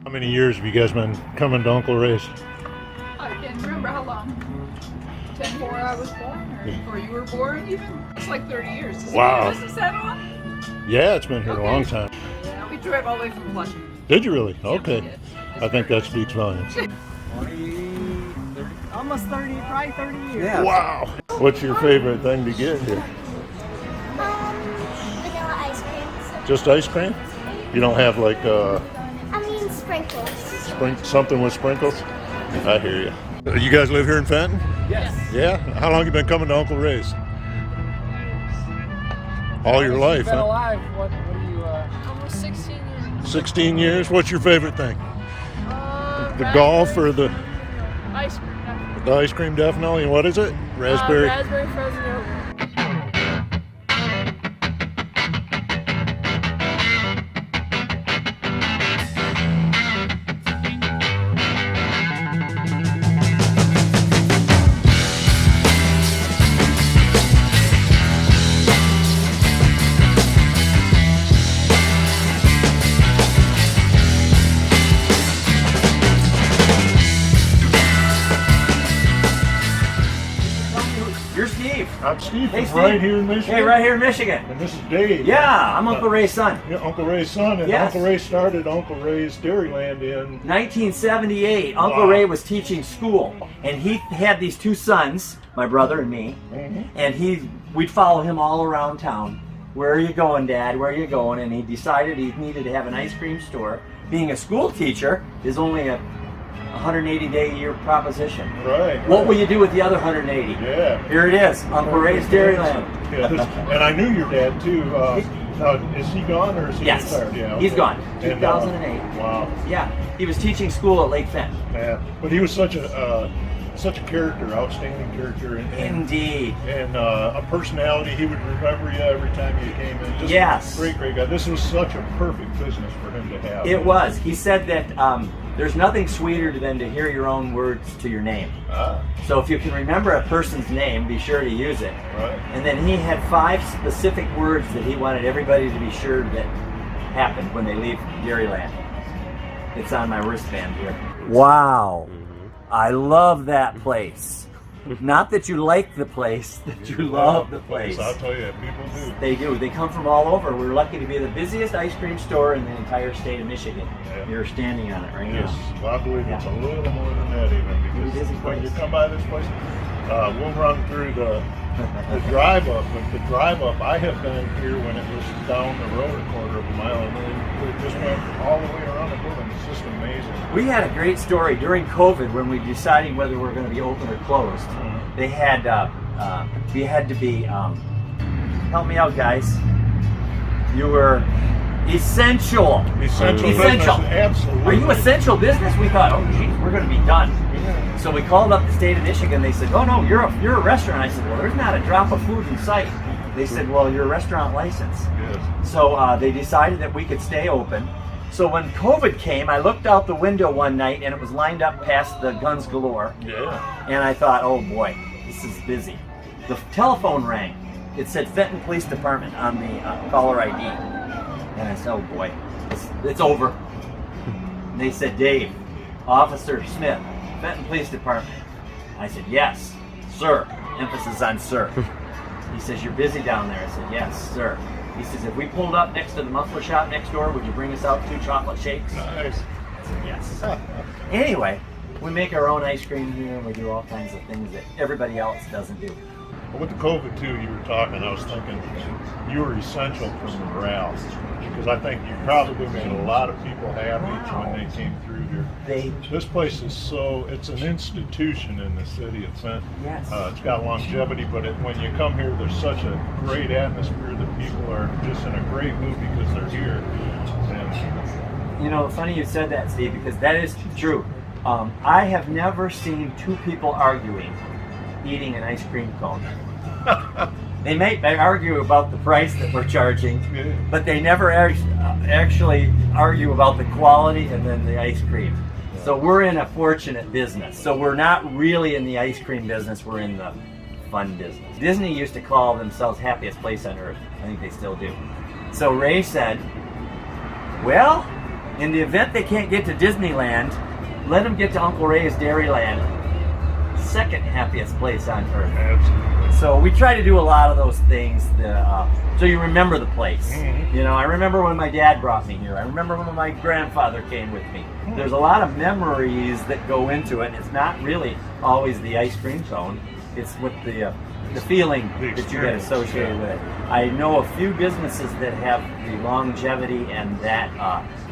How many years have you guys been coming to Uncle Ray's? I can't remember how long. 10 before I was born, or before you were born even? It's like 30 years. Is Wow. Is that on? Yeah, it's been here Okay. a long time. Yeah, we drove all the way from Flushing. Did you really? Yeah, Okay. we did. I think that speaks volumes. 20, 30, almost 30, probably 30 years. Yeah. Wow. What's your favorite thing to get here? Vanilla ice cream. Just ice cream? You don't have like Sprinkles. something with sprinkles? I hear you. You guys live here in Fenton? Yes. Yeah? How long you been coming to Uncle Ray's? All your life, Been huh? alive. What do you? Almost 16 years. 16 years? What's your favorite thing? The golf or the Ice cream. ice cream definitely? And what is it? Raspberry? Raspberry frozen yogurt. You're Steve. I'm Steve Hey, from Steve. right here in Michigan. Hey, right here in Michigan. And this is Dave. Yeah, I'm Uncle Ray's son. Yeah, Uncle Ray's son. And Yes. Uncle Ray started Uncle Ray's Dairyland in 1978, Uncle Wow. Ray was teaching school, and he had these two sons, my brother and me, and we'd follow him all around town. Where are you going, Dad? Where are you going? And he decided he needed to have an ice cream store. Being a school teacher is only a 180-day-a-year proposition. Right. What will you do with the other 180? Yeah. Here it is, Uncle Ray's Dairyland. Yeah, and I knew your dad too. Now, is he gone or is he Yes, retired? Yeah, he's okay. gone. And, 2008. Wow. Yeah, he was teaching school at Lake Fenton. Yeah, but he was such a character, outstanding character, and Indeed. a personality. He would remember you every time you came in. Just Yes. great guy. This was such a perfect business for him to have. It was. He said that there's nothing sweeter than to hear your own words to your name. Ah, So if you can remember a person's name, be sure to use it. right. And then he had 5 specific words that he wanted everybody to be sure that happened when they leave Dairyland. It's on my wristband here. Wow. I love that place. Not that you like the place, that you love the place. I'll tell you, people do. They do. They come from all over. We're lucky to be the busiest ice cream store in the entire state of Michigan. Yeah. You're standing on it right Yes, now. well, I believe it's a Yeah. little more than that even, It is because a when you place. come by this place, we'll run through the drive up, but the drive up, I have been here when it was down the road a quarter of a mile, and then it just went all the way around the building. It's just amazing. We had a great story during COVID when we decided whether we were going to be open or closed. They had, we had to be, help me out guys, you were essential. Essential Essential. business, absolutely. Are you essential business? We thought, oh geez, we're going to be done. Yeah. So we called up the state of Michigan. They said, oh no, you're a restaurant. I said, well, there's not a drop of food in sight. They said, well, you're a restaurant license. Yes. So they decided that we could stay open. So when COVID came, I looked out the window one night and it was lined up past the Guns Galore. Yeah. And I thought, oh boy, this is busy. The telephone rang. It said Fenton Police Department on the caller ID. And I said, oh boy, it's over. And they said, Dave, Officer Smith, Fenton Police Department. I said, yes, sir. Emphasis on sir. He says, you're busy down there. I said, yes, sir. He says, if we pulled up next to the muffler shop next door, would you bring us out 2 chocolate shakes? Nice. I said, yes. Anyway, we make our own ice cream here, and we do all kinds of things that everybody else doesn't do. Well, with the COVID too, you were talking, I was thinking you were essential for morale, because I think you probably made a lot of people happy when they came through here. This place is it's an institution in the city of Fenton. Yes. It's got longevity, but when you come here, there's such a great atmosphere that people are just in a great mood because they're here. And You know, funny you said that, Steve, because that is true. I have never seen 2 people arguing eating an ice cream cone. They may argue about the price that we're charging, but they never actually argue about the quality and then the ice cream. So we're in a fortunate business. So we're not really in the ice cream business, we're in the fun business. Disney used to call themselves happiest place on earth. I think they still do. So Ray said, well, In the event they can't get to Disneyland, let them get to Uncle Ray's Dairyland. Second happiest place on earth. Absolutely. So we try to do a lot of those things so you remember the place. You know, I remember when my dad brought me here. I remember when my grandfather came with me. There's a lot of memories that go into it. It's not really always the ice cream cone. It's with the feeling that you get associated with it. I know a few businesses that have the longevity and that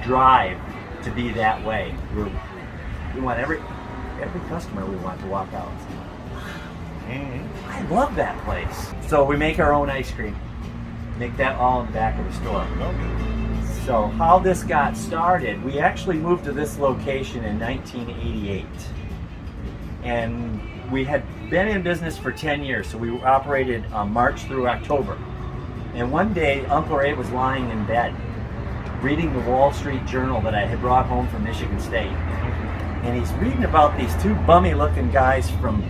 drive to be that way. We want every customer we want to walk out and say, I love that place. So we make our own ice cream. Make that all in the back of the store. So how this got started, we actually moved to this location in 1988. And we had been in business for 10 years, so we operated March through October. And one day, Uncle Ray was lying in bed, reading the Wall Street Journal that I had brought home from Michigan State. And he's reading about these two bummy-looking guys from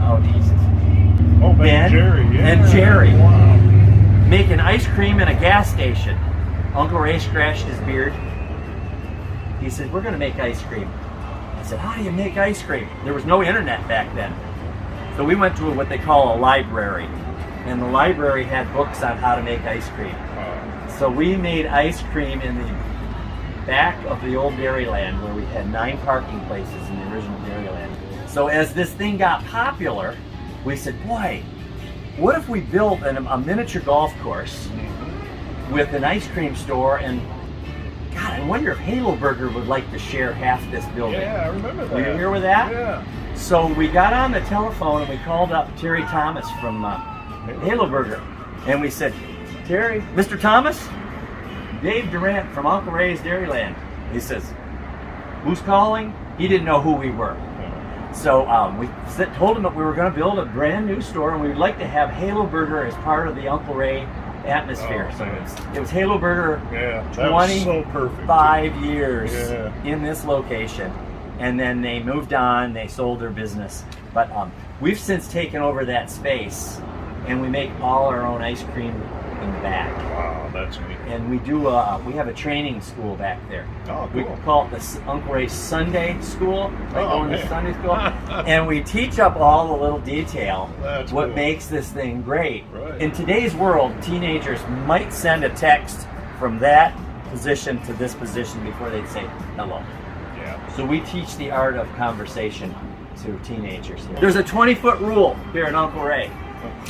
out east. Oh, Ben Jerry, yeah. And Jerry. Wow. Making ice cream in a gas station. Uncle Ray scratched his beard. He said, we're going to make ice cream. I said, how do you make ice cream? There was no internet back then. So we went to what they call a library. And the library had books on how to make ice cream. So we made ice cream in the back of the old Dairyland where we had 9 parking places in the original Dairyland. So as this thing got popular, we said, boy, what if we built a miniature golf course with an ice cream store? And God, I wonder if Halo Burger would like to share half this building. Yeah, I remember that. Were you here with that? Yeah. So we got on the telephone and we called up Terry Thomas from Halo Burger. And we said, Terry, Mr. Thomas, Dave Durant from Uncle Ray's Dairyland. He says, who's calling? He didn't know who we were. So we told him that we were going to build a brand new store and we would like to have Halo Burger as part of the Uncle Ray atmosphere. So it was Halo Burger 25 years in this location. And then they moved on, they sold their business. But we've since taken over that space and we make all our own ice cream in the back. Wow, that's neat. And we have a training school back there. Oh, cool. We call it the Uncle Ray Sunday School. Going to Sunday school. And we teach up all the little detail. That's what cool. makes this thing great. Right. In today's world, teenagers might send a text from that position to this position before they'd say hello. Yeah. So we teach the art of conversation to teenagers. There's a 20-foot rule here at Uncle Ray.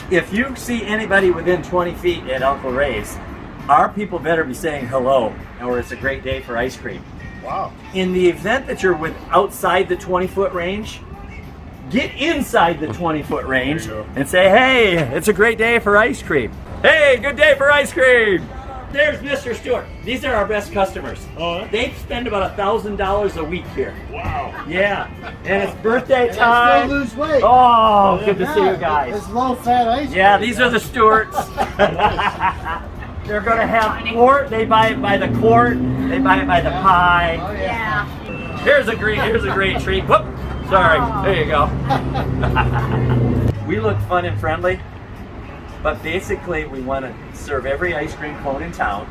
If you see anybody within 20 feet at Uncle Ray's, our people better be saying hello, or it's a great day for ice cream. Wow. In the event that you're outside the 20-foot range, get inside the 20-foot range and say, hey, it's a great day for ice cream. Hey, good day for ice cream. There's Mr. Stewart. These are our best customers. Oh, They spend about $1,000 a week here. wow. Yeah, and it's birthday I time. still lose weight. Oh, good to see you guys. It's low-fat ice cream. Yeah, these are the Stewarts. They're going to have quart. They buy it by the quart. They buy it by the pie. Oh, yeah. Here's a great treat. Whoop. Sorry. There you go. We look fun and friendly, but basically we want to serve every ice cream cone in town.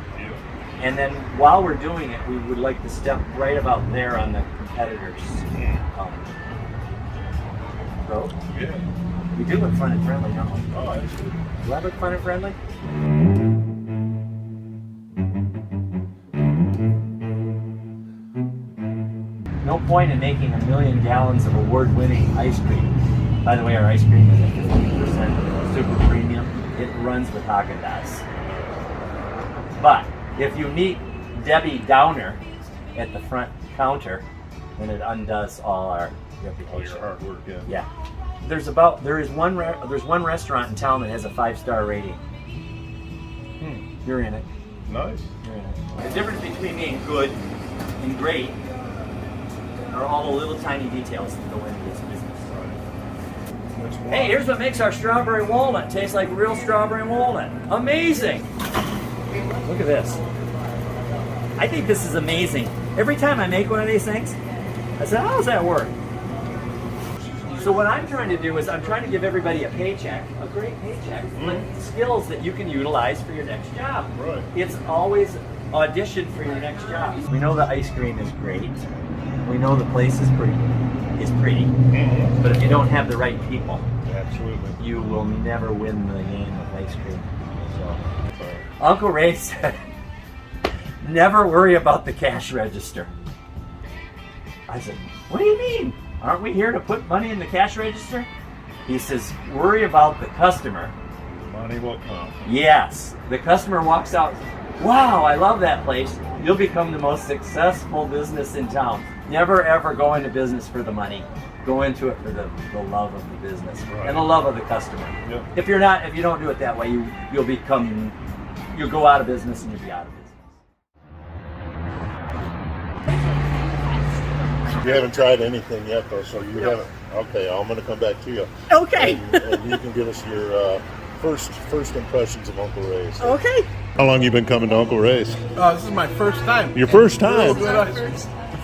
And then while we're doing it, we would like to step right about there on the competitors. So, we do look fun and friendly, don't we? Oh, absolutely. Do I look fun and friendly? No point in making 1 million gallons of award-winning ice cream. By the way, our ice cream is at 50% super premium. It runs with Haagen-Dazs. But if you meet Debbie Downer at the front counter, then it undoes all our reputation. All your hard work, yeah. Yeah. There's one restaurant in town that has a 5-star rating. You're in it. Nice. You're in it. The difference between being good and great are all the little tiny details that go into this business. Hey, here's what makes our strawberry walnut taste like real strawberry walnut. Amazing! Look at this. I think this is amazing. Every time I make one of these things, I say, how does that work? So what I'm trying to do is I'm trying to give everybody a paycheck, a great paycheck, with skills that you can utilize for your next job. Right. It's always audition for your next job. We know the ice cream is great. We know the place is pretty. But if you don't have the right people, Absolutely. you will never win the game of ice cream. So, Uncle Ray said, never worry about the cash register. I said, what do you mean? Aren't we here to put money in the cash register? He says, worry about the customer. Money will come. Yes. The customer walks out, wow, I love that place. You'll become the most successful business in town. Never ever go into business for the money. Go into it for the love of the business and the love of the customer. Yep. If you don't do it that way, you'll go out of business and you'll be out of business. You haven't tried anything yet, though, so you haven't. Okay, I'm going to come back to you. Okay. And you can give us your first impressions of Uncle Ray's. Okay. How long you been coming to Uncle Ray's? This is my first time. Your first time?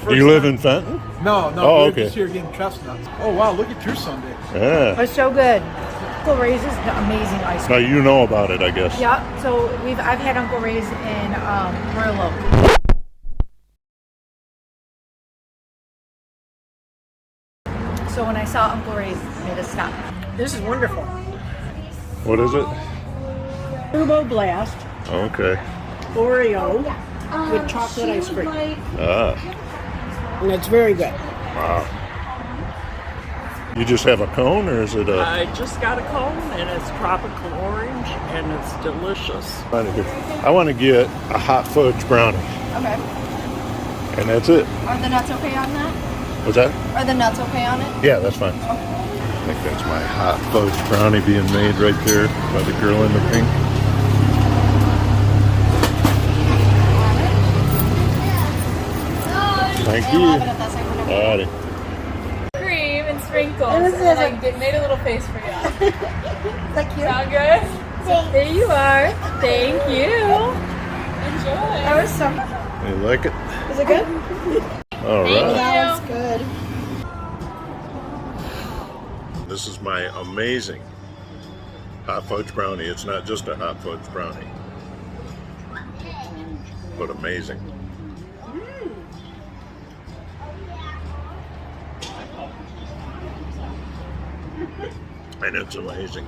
Do you live in Fenton? No, Oh, we're okay. just here getting chestnuts. Oh, wow, look at your Sunday. Yeah. It's so good. Uncle Ray's is amazing ice Now cream. you know about it, I guess. Yeah, so I've had Uncle Ray's in Royal Oak. So when I saw Uncle Ray's, I made a stop. This is wonderful. What is it? Turbo Blast Okay. Oreo with chocolate ice cream. Ah, And it's very good. wow. You just have a cone, or is it a? I just got a cone and it's tropical orange and it's delicious. I want to get a hot fudge brownie, Okay. and that's it. Are the nuts okay on that? What's that? Are the nuts okay on it? Yeah, that's fine. I think that's my hot fudge brownie being made right there by the girl in the pink. Thank you. Alrighty. Cream and sprinkles. And this is And I like- made a little face for you. Thank you. Sound good? There you are. Thank you. Enjoy. That was some. You like it? Is it good? All right. That was good. This is my amazing hot fudge brownie. It's not just a hot fudge brownie, but amazing. And it's amazing.